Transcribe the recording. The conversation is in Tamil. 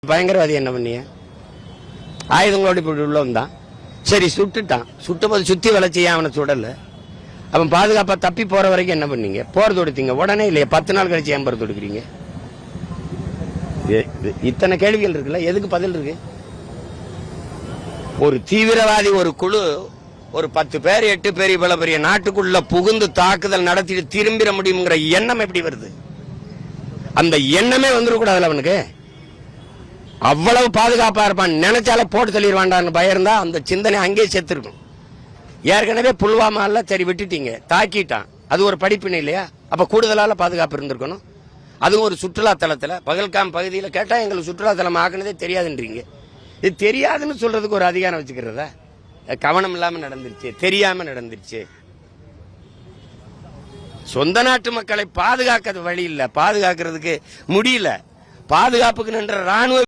பயங்கரவாதி என்ன பண்ணிய? ஆயுதங்களோட இப்படி உள்ள வந்தான். சரி, சுட்டுட்டான். சுட்டும்போது சுத்தி வளைச்சியா அவனை சுடல? அவன் பாதுகாப்பா தப்பி போற வரைக்கும் என்ன பண்ணீங்க? போர் தொடுத்தீங்க உடனே இல்லையா? 10 நாள் கழிச்சு ஏன் போர் தொடுக்கிறீங்க? இத்தனை கேள்விகள் இருக்குல்ல, எதுக்கு பதில் இருக்கு? ஒரு தீவிரவாதி ஒரு குழு ஒரு 10 பேர் 8 பேர் இவ்வளவு பெரிய நாட்டுக்குள்ள புகுந்து தாக்குதல் நடத்திட்டு திரும்பிட முடியுங்கிற எண்ணம் எப்படி வருது? அந்த எண்ணமே வந்துடக்கூடாதுல அவனுக்கு. அவ்வளவு பாதுகாப்பா இருப்பான். நினைச்சால போட்டு தள்ளிடுவான்டான்னு பயம் இருந்தா அந்த சிந்தனை அங்கேயே செத்துருக்கும். ஏற்கனவே புல்வாமால சரி விட்டுட்டீங்க, தாக்கிட்டான், அது ஒரு படிப்பினை இல்லையா? அப்ப கூடுதலால பாதுகாப்பு இருந்திருக்கணும். அதுவும் ஒரு சுற்றுலா தலத்துல பகல்காம் பகுதியில் கேட்டா எங்களுக்கு சுற்றுலா தலம் ஆக்குனதே தெரியாதுன்றீங்க. இது தெரியாதுன்னு சொல்றதுக்கு ஒரு அதிகாரம் வச்சுக்கிறதா? கவனம் இல்லாம நடந்துருச்சு, தெரியாம நடந்துருச்சு. சொந்த நாட்டு மக்களை பாதுகாக்கிறது வழி இல்ல, பாதுகாக்கிறதுக்கு முடியல. பாதுகாப்புக்கு நின்ற ராணுவ